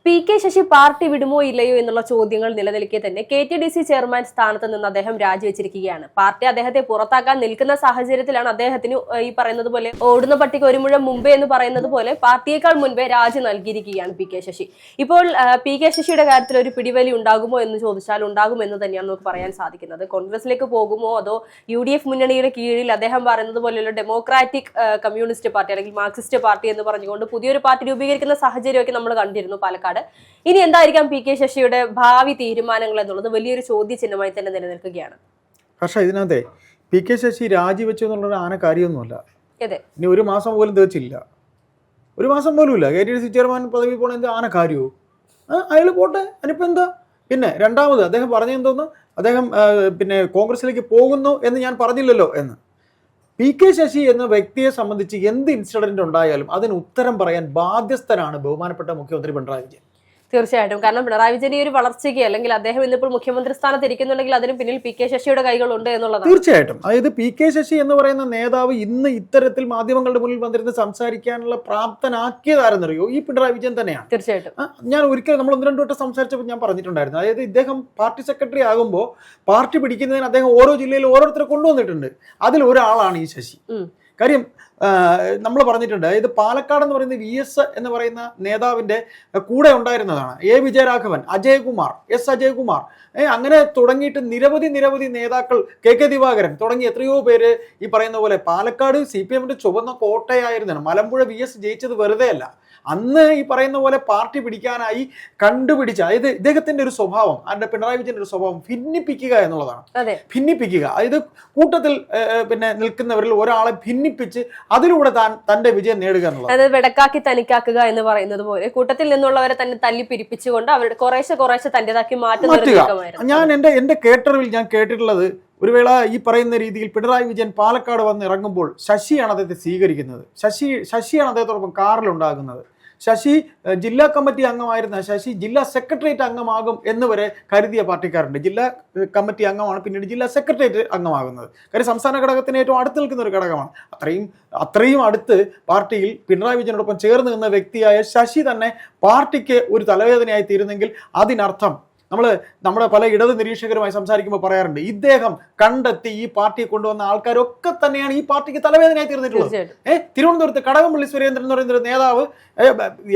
P K Sasi party വിടുമോ ഇല്ലയോ എന്നുള്ള ചോദ്യങ്ങൾ നിലനിൽക്കെ തന്നെ KTDC ചെയർമാൻ സ്ഥാനത്ത് നിന്ന് അദ്ദേഹം രാജിവെച്ചിരിക്കുകയാണ്. പാർട്ടി അദ്ദേഹത്തെ പുറത്താക്കാൻ നിൽക്കുന്ന സാഹചര്യത്തിലാണ് അദ്ദേഹത്തിന് ഈ പറയുന്നത് പോലെ ഓടുന്ന പട്ടിക ഒരു മുഴം മുമ്പേ എന്ന് പറയുന്നത് പോലെ പാർട്ടിയേക്കാൾ മുൻപേ രാജി നൽകിയിരിക്കുകയാണ് പി കെ ശശി. ഇപ്പോൾ പി കെ ശശിയുടെ കാര്യത്തിൽ ഒരു പിടിവലി ഉണ്ടാകുമോ എന്ന് ചോദിച്ചാൽ ഉണ്ടാകുമെന്ന് തന്നെയാണ് നമുക്ക് പറയാൻ സാധിക്കുന്നത്. കോൺഗ്രസിലേക്ക് പോകുമോ അതോ UDF മുന്നണിയുടെ കീഴിൽ അദ്ദേഹം പറയുന്നത് പോലെയുള്ള ഡെമോക്രാറ്റിക് കമ്മ്യൂണിസ്റ്റ് പാർട്ടി അല്ലെങ്കിൽ മാർക്സിസ്റ്റ് പാർട്ടി എന്ന് പറഞ്ഞുകൊണ്ട് പുതിയൊരു പാർട്ടി രൂപീകരിക്കുന്ന സാഹചര്യമൊക്കെ നമ്മൾ കണ്ടിരുന്നു പാലക്കാട്. ഇനി എന്തായിരിക്കാം പി കെ ശശിയുടെ ഭാവി തീരുമാനങ്ങൾ എന്നുള്ളത് വലിയൊരു ചോദ്യചിഹ്നമായി തന്നെ നിലനിൽക്കുകയാണ്. പക്ഷേ ഇതിനകത്തെ പി കെ ശശി രാജിവെച്ചു എന്നുള്ളത് ആന കാര്യമൊന്നുമല്ല. ഇനി ഒരു മാസം പോലും തീർച്ചില്ല, ഒരു മാസം പോലും ഇല്ല. KTDC ചെയർമാൻ പദവി പോണ എന്താ ആന കാര്യമോ? അയാൾ പോട്ടെ, അതിനിപ്പോൾ എന്താ. പിന്നെ രണ്ടാമത് അദ്ദേഹം പറഞ്ഞെന്തോന്ന്, അദ്ദേഹം പിന്നെ കോൺഗ്രസിലേക്ക് പോകുന്നു എന്ന് ഞാൻ പറഞ്ഞില്ലല്ലോ എന്ന്. പി കെ ശശി എന്ന വ്യക്തിയെ സംബന്ധിച്ച് എന്ത് ഇൻസിഡന്റ് ഉണ്ടായാലും അതിന് ഉത്തരം പറയാൻ ബാധ്യസ്ഥനാണ് ബഹുമാനപ്പെട്ട മുഖ്യമന്ത്രി പിണറായി വിജയൻ. തീർച്ചയായിട്ടും. കാരണം പിണറായി വിജയൻ ഈ ഒരു വളർച്ചയ്ക്ക് അല്ലെങ്കിൽ അദ്ദേഹം ഇന്നിപ്പോൾ മുഖ്യമന്ത്രി സ്ഥാനത്ത് ഇരിക്കുന്നുണ്ടെങ്കിൽ അതിന് പിന്നിൽ പി കെ ശശിയുടെ കൈകളുണ്ട് എന്നുള്ളതാണ്. തീർച്ചയായിട്ടും. അതായത് പി കെ ശശി എന്ന് പറയുന്ന നേതാവ് ഇന്ന് ഇത്തരത്തിൽ മാധ്യമങ്ങളുടെ മുന്നിൽ വന്നിരുന്ന് സംസാരിക്കാനുള്ള പ്രാപ്തനാക്കിയതാരെന്നറിയോ? ഈ പിണറായി വിജയൻ തന്നെയാണ്. തീർച്ചയായിട്ടും. ഞാൻ ഒരിക്കലും നമ്മൾ 1-2 വട്ടം സംസാരിച്ചപ്പോൾ ഞാൻ പറഞ്ഞിട്ടുണ്ടായിരുന്നു. അതായത് ഇദ്ദേഹം പാർട്ടി സെക്രട്ടറി ആകുമ്പോൾ പാർട്ടി പിടിക്കുന്നതിന് അദ്ദേഹം ഓരോ ജില്ലയിൽ ഓരോരുത്തരെ കൊണ്ടുവന്നിട്ടുണ്ട്. അതിൽ ഒരാളാണ് ഈ ശശി. കാര്യം നമ്മൾ പറഞ്ഞിട്ടുണ്ട്. അതായത് പാലക്കാട് എന്ന് പറയുന്ന VS എന്ന് പറയുന്ന നേതാവിൻ്റെ കൂടെ ഉണ്ടായിരുന്നതാണ് വിജയരാഘവൻ, അജയകുമാർ, അജയകുമാർ, അങ്ങനെ തുടങ്ങിയിട്ട് നിരവധി നേതാക്കൾ, KK ദിവാകരൻ തുടങ്ങി എത്രയോ പേര് ഈ പറയുന്ന പോലെ പാലക്കാട് CPMന്റെ ചുവന്ന കോട്ടയായിരുന്നാണ്. മലമ്പുഴ VS ജയിച്ചത് വെറുതെ അല്ല. അന്ന് ഈ പറയുന്ന പോലെ പാർട്ടി പിടിക്കാനായി കണ്ടുപിടിച്ച, അതായത് ഇദ്ദേഹത്തിന്റെ ഒരു സ്വഭാവം, അതിന്റെ പിണറായി വിജയന്റെ ഒരു സ്വഭാവം ഭിന്നിപ്പിക്കുക എന്നുള്ളതാണ്. ഭിന്നിപ്പിക്കുക, അതായത് കൂട്ടത്തിൽ പിന്നെ നിൽക്കുന്നവരിൽ ഒരാളെ ഭിന്നിപ്പിച്ച് അതിലൂടെ തന്റെ വിജയം നേടുക എന്നുള്ളത്. അതായത് വെടക്കാക്കി തനിക്കാക്കുക എന്ന് പറയുന്നത് പോലെ കൂട്ടത്തിൽ നിന്നുള്ളവരെ തന്നെ തല്ലി പിരിപ്പിച്ചുകൊണ്ട് അവരുടെ കുറേശ്ശെ തന്റേതാക്കി മാറ്റുക. ഞാൻ എന്റെ കേട്ടറിവിൽ ഞാൻ കേട്ടിട്ടുള്ളത്, ഒരു വേള ഈ പറയുന്ന രീതിയിൽ പിണറായി വിജയൻ പാലക്കാട് വന്ന് ഇറങ്ങുമ്പോൾ ശശിയാണ് അദ്ദേഹത്തെ സ്വീകരിക്കുന്നത്. ശശിയാണ് അദ്ദേഹത്തോടൊപ്പം കാറിലുണ്ടാകുന്നത്. ശശി ജില്ലാ കമ്മിറ്റി അംഗമായിരുന്ന ശശി ജില്ലാ സെക്രട്ടേറിയറ്റ് അംഗമാകും എന്ന് വരെ കരുതിയ പാർട്ടിക്കാരുണ്ട്. ജില്ലാ കമ്മിറ്റി അംഗമാണ് പിന്നീട് ജില്ലാ സെക്രട്ടേറിയറ്റ് അംഗമാകുന്നത്. കാര്യം സംസ്ഥാന ഘടകത്തിന് ഏറ്റവും അടുത്ത് നിൽക്കുന്ന ഒരു ഘടകമാണ്. അത്രയും അടുത്ത് പാർട്ടിയിൽ പിണറായി വിജയനോടൊപ്പം ചേർന്ന് നിന്ന വ്യക്തിയായ ശശി തന്നെ പാർട്ടിക്ക് ഒരു തലവേദനയായി തീരുന്നെങ്കിൽ അതിനർത്ഥം നമ്മുടെ പല ഇടത് നിരീക്ഷകരുമായി സംസാരിക്കുമ്പോൾ പറയാറുണ്ട്, ഇദ്ദേഹം കണ്ടെത്തി ഈ പാർട്ടിയെ കൊണ്ടുവന്ന ആൾക്കാരൊക്കെ തന്നെയാണ് ഈ പാർട്ടിക്ക് തലവേദനയായി തീർന്നിട്ടുള്ളത്. തിരുവനന്തപുരത്ത് കടകംപള്ളി സുരേന്ദ്രൻ എന്ന് പറയുന്ന ഒരു നേതാവ്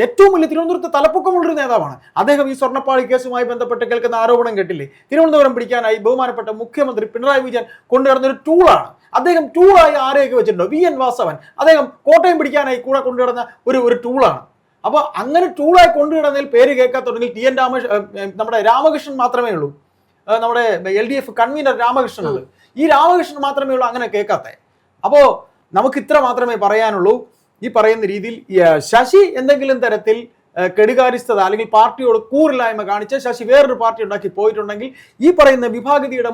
ഏറ്റവും വലിയ തിരുവനന്തപുരത്ത് തലപ്പൊക്കമുള്ളൊരു നേതാവാണ്. അദ്ദേഹം ഈ സ്വർണ്ണപ്പാളി കേസുമായി ബന്ധപ്പെട്ട് കേൾക്കുന്ന ആരോപണം കേട്ടില്ലേ? തിരുവനന്തപുരം പിടിക്കാനായി ബഹുമാനപ്പെട്ട മുഖ്യമന്ത്രി പിണറായി വിജയൻ കൊണ്ടുവരുന്ന ഒരു ടൂളാണ്. അദ്ദേഹം ടൂളായി ആരെയൊക്കെ വെച്ചിട്ടുണ്ടോ? VN വാസവൻ, അദ്ദേഹം കോട്ടയം പിടിക്കാനായി കൂടെ കൊണ്ടുവരുന്ന ഒരു ടൂളാണ്. അപ്പോൾ അങ്ങനെ ടൂളായി കൊണ്ടുവിടുന്നതിൽ പേര് കേൾക്കാത്തുണ്ടെങ്കിൽ നമ്മുടെ രാമകൃഷ്ണൻ മാത്രമേ ഉള്ളൂ. നമ്മുടെ LDF കൺവീനർ രാമകൃഷ്ണൻ ഉണ്ട്. ഈ രാമകൃഷ്ണൻ മാത്രമേ ഉള്ളൂ അങ്ങനെ കേൾക്കാത്ത. അപ്പോൾ നമുക്ക് ഇത്ര മാത്രമേ പറയാനുള്ളൂ. ഈ പറയുന്ന രീതിയിൽ ശശി എന്തെങ്കിലും തരത്തിൽ കെടുകാര്യസ്ഥത അല്ലെങ്കിൽ പാർട്ടിയോട് കൂറില്ലായ്മ കാണിച്ച് ശശി വേറൊരു പാർട്ടി ഉണ്ടാക്കി പോയിട്ടുണ്ടെങ്കിൽ ഈ പറയുന്ന വിഭാഗീയതയുടെ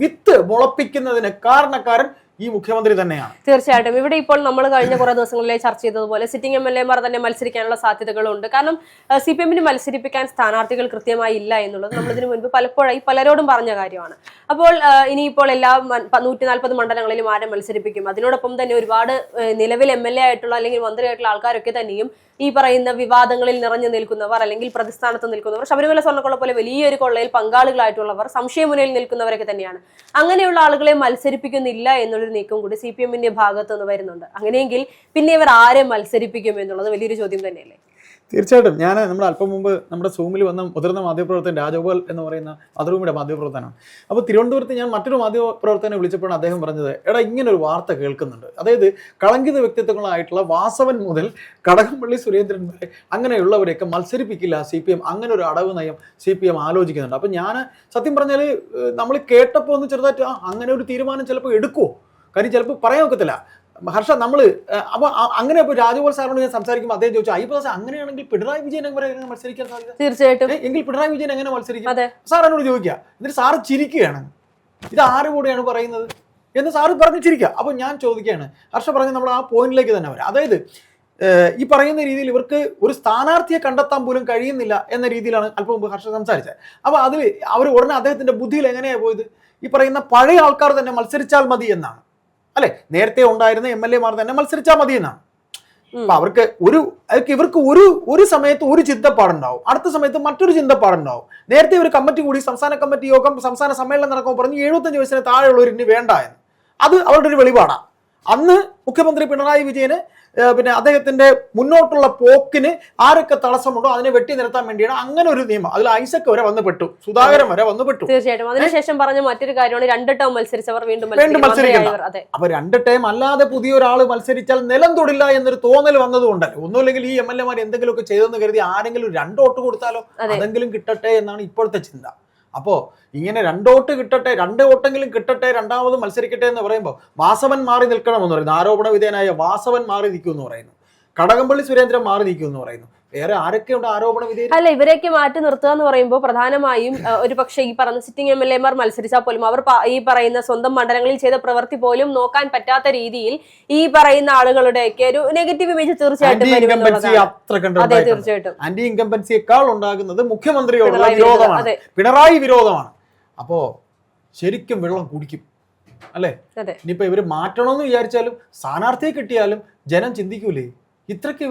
വിത്ത് മുളപ്പിക്കുന്നതിന് കാരണക്കാരൻ ഈ മുഖ്യമന്ത്രി തന്നെയാണ്. തീർച്ചയായിട്ടും. ഇവിടെ ഇപ്പോൾ നമ്മൾ കഴിഞ്ഞ കുറെ ദിവസങ്ങളിലെ ചർച്ച ചെയ്തതുപോലെ സിറ്റിംഗ് MLA മാർ തന്നെ മത്സരിക്കാനുള്ള സാധ്യതകളുണ്ട്. കാരണം CPMന് മത്സരിപ്പിക്കാൻ സ്ഥാനാർത്ഥികൾ കൃത്യമായി ഇല്ല എന്നുള്ളത് നമ്മൾ ഇതിനു മുൻപ് പലപ്പോഴായി പലരോടും പറഞ്ഞ കാര്യമാണ്. അപ്പോൾ ഇനിയിപ്പോൾ എല്ലാ 140 മണ്ഡലങ്ങളിലും ആരെ മത്സരിപ്പിക്കും? അതിനോടൊപ്പം തന്നെ ഒരുപാട് നിലവിൽ MLA ആയിട്ടുള്ള അല്ലെങ്കിൽ മന്ത്രിയായിട്ടുള്ള ആൾക്കാരൊക്കെ തന്നെയും ഈ പറയുന്ന വിവാദങ്ങളിൽ നിറഞ്ഞു നിൽക്കുന്നവർ അല്ലെങ്കിൽ പ്രതിസ്ഥാനത്ത് നിൽക്കുന്നവർ, ശബരിമല സ്വർണ്ണക്കൊള്ള പോലെ വലിയൊരു കൊള്ളയിൽ പങ്കാളികളായിട്ടുള്ളവർ, സംശയമുനയിൽ നിൽക്കുന്നവരൊക്കെ തന്നെയാണ്. അങ്ങനെയുള്ള ആളുകളെ മത്സരിപ്പിക്കുന്നില്ല എന്നുള്ളൊരു നീക്കം കൂടി CPMന്റെ ഭാഗത്ത് നിന്ന് വരുന്നുണ്ട്. അങ്ങനെയെങ്കിൽ പിന്നെ ഇവർ ആരെ മത്സരിപ്പിക്കും എന്നുള്ളത് വലിയൊരു ചോദ്യം തന്നെയല്ലേ? തീർച്ചയായിട്ടും. നമ്മൾ അല്പം മുമ്പ് നമ്മുടെ സൂമിൽ വന്ന മുതിർന്ന മാധ്യമപ്രവർത്തകൻ രാജഗോപാൽ എന്ന് പറയുന്ന മാതൃഭൂമിയുടെ മാധ്യമപ്രവർത്തനാണ്. അപ്പോൾ തിരുവനന്തപുരത്ത് ഞാൻ മറ്റൊരു മാധ്യമപ്രവർത്തകനെ വിളിച്ചപ്പോഴാണ് അദ്ദേഹം പറഞ്ഞത്, എടാ ഇങ്ങനൊരു വാർത്ത കേൾക്കുന്നുണ്ട്. അതായത് കളങ്കിത വ്യക്തിത്വങ്ങളായിട്ടുള്ള വാസവൻ മുതൽ കടകംപള്ളി സുരേന്ദ്രൻ വരെ അങ്ങനെയുള്ളവരെയൊക്കെ മത്സരിപ്പിക്കില്ല CPM, അങ്ങനെ ഒരു അടവ് നയം CPM ആലോചിക്കുന്നുണ്ട്. അപ്പം ഞാൻ സത്യം പറഞ്ഞാൽ നമ്മൾ കേട്ടപ്പോൾ ഒന്ന് ചെറുതായിട്ട് അങ്ങനെ ഒരു തീരുമാനം ചിലപ്പോൾ എടുക്കുമോ? കാര്യം ചിലപ്പോൾ പറയാൻ ഒക്കത്തില്ല. ഹർഷ, അപ്പോൾ അങ്ങനെ ഇപ്പോൾ രാജഗോപാൽ സാറിനോട് ഞാൻ സംസാരിക്കുമ്പോൾ അദ്ദേഹം ചോദിച്ചു, അയ്യപ്പദാസ് അങ്ങനെയാണെങ്കിൽ പിണറായി വിജയൻ എങ്ങനെ മത്സരിക്കാൻ സാധിക്കും? തീർച്ചയായിട്ടും. എങ്കിൽ പിണറായി വിജയൻ എങ്ങനെ മത്സരിക്കും? സാർ എന്നോട് ചോദിക്കുക. എന്നിട്ട് സാറ് ചിരിക്കുകയാണ്, ഇത് ആര് കൂടെയാണ് പറയുന്നത് എന്ന് സാറ് പറഞ്ഞ് ചിരിക്കുക. അപ്പോൾ ഞാൻ ചോദിക്കുകയാണ്, ഹർഷ പറഞ്ഞ് നമ്മൾ ആ പോയിന്റിലേക്ക് തന്നെ വരാം. അതായത് ഈ പറയുന്ന രീതിയിൽ ഇവർക്ക് ഒരു സ്ഥാനാർത്ഥിയെ കണ്ടെത്താൻ പോലും കഴിയുന്നില്ല എന്ന രീതിയിലാണ് അല്പം മുമ്പ് ഹർഷ സംസാരിച്ചത്. അപ്പോൾ അതിൽ അവർ ഉടനെ അദ്ദേഹത്തിന്റെ ബുദ്ധിയിൽ എങ്ങനെയാണ് പോയത്? ഈ പറയുന്ന പഴയ ആൾക്കാർ തന്നെ മത്സരിച്ചാൽ മതി എന്നാണ്, അല്ലെ? നേരത്തെ ഉണ്ടായിരുന്ന MLA മാർ തന്നെ മത്സരിച്ചാൽ മതി എന്നാണ്. അപ്പൊ ഇവർക്ക് ഒരു സമയത്ത് ഒരു ചിന്തപ്പാടുണ്ടാവും, അടുത്ത സമയത്ത് മറ്റൊരു ചിന്തപ്പാടുണ്ടാവും. നേരത്തെ ഒരു കമ്മിറ്റി കൂടി, സംസ്ഥാന കമ്മിറ്റി യോഗം, സംസ്ഥാന സമ്മേളനം നടക്കുമ്പോൾ പറഞ്ഞു 75 വയസ്സിന് താഴെയുള്ളവർ ഇനി വേണ്ട എന്ന്. അത് അവരുടെ ഒരു വെളിപാടാണ്. അന്ന് മുഖ്യമന്ത്രി പിണറായി വിജയന് പിന്നെ അദ്ദേഹത്തിന്റെ മുന്നോട്ടുള്ള പോക്കിന് ആരൊക്കെ തടസ്സമുണ്ടോ അതിനെ വെട്ടി നിർത്താൻ വേണ്ടിയാണ് അങ്ങനെ ഒരു നിയമം. അതിൽ ഐസക് വരെ വന്നു പെട്ടു, സുധാകരൻ വരെ വന്നു പെട്ടു. തീർച്ചയായിട്ടും. അതിനുശേഷം പറഞ്ഞ മറ്റൊരു കാര്യമാണ് 2 ടേം മത്സരിച്ചവർ വീണ്ടും മത്സരിക്കണം. അപ്പൊ 2 ടേം അല്ലാതെ പുതിയ ഒരാൾ മത്സരിച്ചാൽ നിലം തൊടില്ല എന്നൊരു തോന്നൽ വന്നതുകൊണ്ടല്ലോ. ഒന്നുമില്ലെങ്കിൽ ഈ MLA മാർ എന്തെങ്കിലുമൊക്കെ ചെയ്തെന്ന് കരുതി ആരെങ്കിലും 2 വോട്ട് കൊടുത്താലോ, അതെങ്കിലും കിട്ടട്ടെ എന്നാണ് ഇപ്പോഴത്തെ ചിന്ത. അപ്പോ ഇങ്ങനെ 2 വോട്ട് കിട്ടട്ടെ, 2 വോട്ടെങ്കിലും കിട്ടട്ടെ, രണ്ടാമത് മത്സരിക്കട്ടെ എന്ന് പറയുമ്പോൾ വാസവൻ മാറി നിൽക്കണമെന്ന് പറയുന്നു. ആരോപണ വിധേയനായ വാസവൻ മാറി നിൽക്കുമെന്ന് പറയുന്നു. കടകംപള്ളി സുരേന്ദ്രൻ മാറി നിൽക്കുമെന്ന് പറയുന്നു. വേറെ ആരൊക്കെയുണ്ട് ആരോപണ വിധേയൻ? അല്ല, ഇവരെയൊക്കെ മാറ്റി നിർത്തുക എന്ന് പറയുമ്പോൾ പ്രധാനമായും ഒരു പക്ഷേ ഈ പറഞ്ഞ സിറ്റിംഗ് MLA മാർ മത്സരിച്ചാൽ പോലും അവർ ഈ പറയുന്ന സ്വന്തം മണ്ഡലങ്ങളിൽ ചെയ്ത പ്രവൃത്തി പോലും നോക്കാൻ പറ്റാത്ത രീതിയിൽ ഈ പറയുന്ന ആളുകളുടെയൊക്കെ ഒരു നെഗറ്റീവ് ഇമേജ് തീർച്ചയായിട്ടും തീർച്ചയായിട്ടും ആന്റി ഇൻകംബൻസിയേക്കാൾ ഉണ്ടാകുന്നത് മുഖ്യമന്ത്രിയോടുള്ള വിരോധമാണ്, പിണറായി വിരോധമാണ്. അപ്പോ ശരിക്കും വെള്ളം കുടിക്കും അല്ലെ? ഇനിയിപ്പോ ഇവര് മാറ്റണമെന്ന് വിചാരിച്ചാലും സ്ഥാനാർത്ഥിയെ കിട്ടിയാലും ജനം ചിന്തിക്കൂലേ? ഇത്രയ്ക്ക്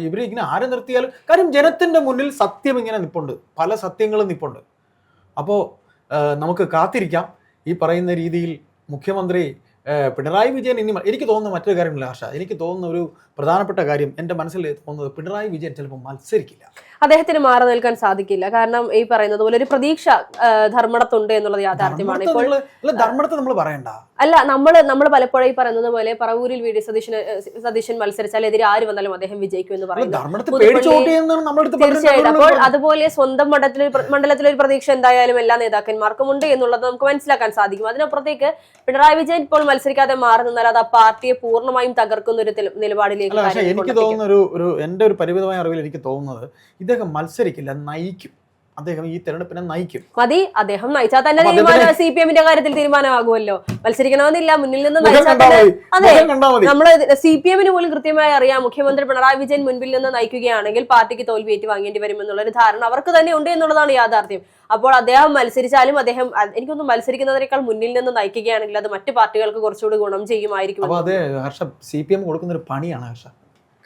ഇവരെ ഇങ്ങനെ ആരെ നിർത്തിയാലും, കാര്യം ജനത്തിന്റെ മുന്നിൽ സത്യം ഇങ്ങനെ നിപ്പുണ്ട്, പല സത്യങ്ങളും നിപ്പുണ്ട്. അപ്പോൾ നമുക്ക് കാത്തിരിക്കാം. ഈ പറയുന്ന രീതിയിൽ മുഖ്യമന്ത്രി പിണറായി വിജയൻ എനിക്ക് തോന്നുന്ന മറ്റൊരു കാര്യമില്ല ഹർഷ, എനിക്ക് തോന്നുന്ന ഒരു പ്രധാനപ്പെട്ട കാര്യം എൻ്റെ മനസ്സിൽ തോന്നുന്നത് പിണറായി വിജയൻ ചിലപ്പോൾ മത്സരിക്കില്ല. അദ്ദേഹത്തിന് മാറി നിൽക്കാൻ സാധിക്കില്ല. കാരണം ഈ പറയുന്നത് പോലെ ഒരു പ്രതീക്ഷ ധർമ്മടത്തുണ്ട് എന്നുള്ളത് യാഥാർത്ഥ്യമാണ്. ഇപ്പോൾ ധർമ്മടത്ത് നമ്മൾ പറയണ്ട, അല്ല, നമ്മൾ പലപ്പോഴും ഈ പറയുന്നത് പോലെ പറവൂരിൽ വി ഡി സതീശൻ മത്സരിച്ചാൽ എതിരെ ആര് വന്നാലും അദ്ദേഹം വിജയിക്കും എന്ന് പറയുന്നത് തീർച്ചയായിട്ടും. അപ്പോൾ അതുപോലെ സ്വന്തം മണ്ഡലത്തിലെ ഒരു പ്രതീക്ഷ എന്തായാലും എല്ലാ നേതാക്കന്മാർക്കും ഉണ്ട് എന്നുള്ളത് നമുക്ക് മനസ്സിലാക്കാൻ സാധിക്കും. അതിനപ്പുറത്തേക്ക് പിണറായി വിജയൻ ഇപ്പോൾ മത്സരിക്കാതെ മാറി നിന്നാൽ അത് ആ പാർട്ടിയെ പൂർണ്ണമായും തകർക്കുന്ന ഒരു നിലപാടിലേക്ക്. എനിക്ക് തോന്നുന്ന എന്റെ ഒരു പരിമിതമായ അറിവിൽ എനിക്ക് തോന്നുന്നത് ഇദ്ദേഹം മത്സരിക്കില്ല, നയിക്കും. അദ്ദേഹം ഈ തെരഞ്ഞെടുപ്പിനെ നയിക്കും. മതി, അദ്ദേഹം നയിച്ചാൽ തന്നെ തീരുമാനം CPM കാര്യത്തിൽ തീരുമാനമാകുമല്ലോ. മത്സരിക്കണമെന്നില്ല, മുന്നിൽ നിന്ന് നയിച്ചാൽ തന്നെ. അതെ, നമ്മള് CPM പോലും കൃത്യമായി അറിയാം, മുഖ്യമന്ത്രി പിണറായി വിജയൻ മുൻപിൽ നിന്ന് നയിക്കുകയാണെങ്കിൽ പാർട്ടിക്ക് തോൽവി ഏറ്റുവാങ്ങേണ്ടി വരുമെന്നുള്ള ഒരു ധാരണ അവർക്ക് തന്നെ ഉണ്ട് എന്നുള്ളതാണ് യാഥാർത്ഥ്യം. അപ്പോൾ അദ്ദേഹം മത്സരിച്ചാലും അദ്ദേഹം എനിക്കൊന്നും മത്സരിക്കുന്നതിനേക്കാൾ മുന്നിൽ നിന്ന് നയിക്കുകയാണെങ്കിൽ അത് മറ്റു പാർട്ടികൾക്ക് കുറച്ചുകൂടി ഗുണം ചെയ്യുമായിരിക്കും. അപ്പൊ അതെ ഹർഷ, CPM കൊടുക്കുന്ന ഒരു പണിയാണ് ഹർഷ.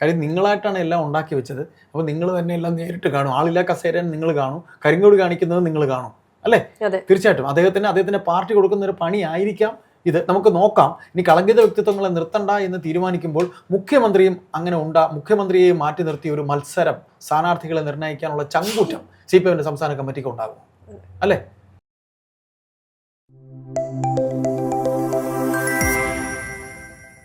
കാര്യം നിങ്ങളായിട്ടാണ് എല്ലാം ഉണ്ടാക്കി വെച്ചത്. അപ്പോൾ നിങ്ങൾ തന്നെ എല്ലാം നേരിട്ട് കാണും. ആളില്ലാ കസേരൻ നിങ്ങൾ കാണും, കരിങ്കോട് കാണിക്കുന്നത് നിങ്ങൾ കാണും അല്ലേ? തീർച്ചയായിട്ടും അദ്ദേഹത്തിന്റെ പാർട്ടി കൊടുക്കുന്ന ഒരു പണി ആയിരിക്കാം ഇത്. നമുക്ക് നോക്കാം. ഇനി കളങ്കിത വ്യക്തിത്വങ്ങളെ നിർത്തണ്ട എന്ന് തീരുമാനിക്കുമ്പോൾ മുഖ്യമന്ത്രിയും അങ്ങനെ മുഖ്യമന്ത്രിയെ മാറ്റി നിർത്തിയ ഒരു മത്സരം, സ്ഥാനാർത്ഥികളെ നിർണ്ണയിക്കാനുള്ള ചങ്കൂറ്റം CPM സംസ്ഥാന കമ്മിറ്റിക്ക് ഉണ്ടാകും അല്ലേ?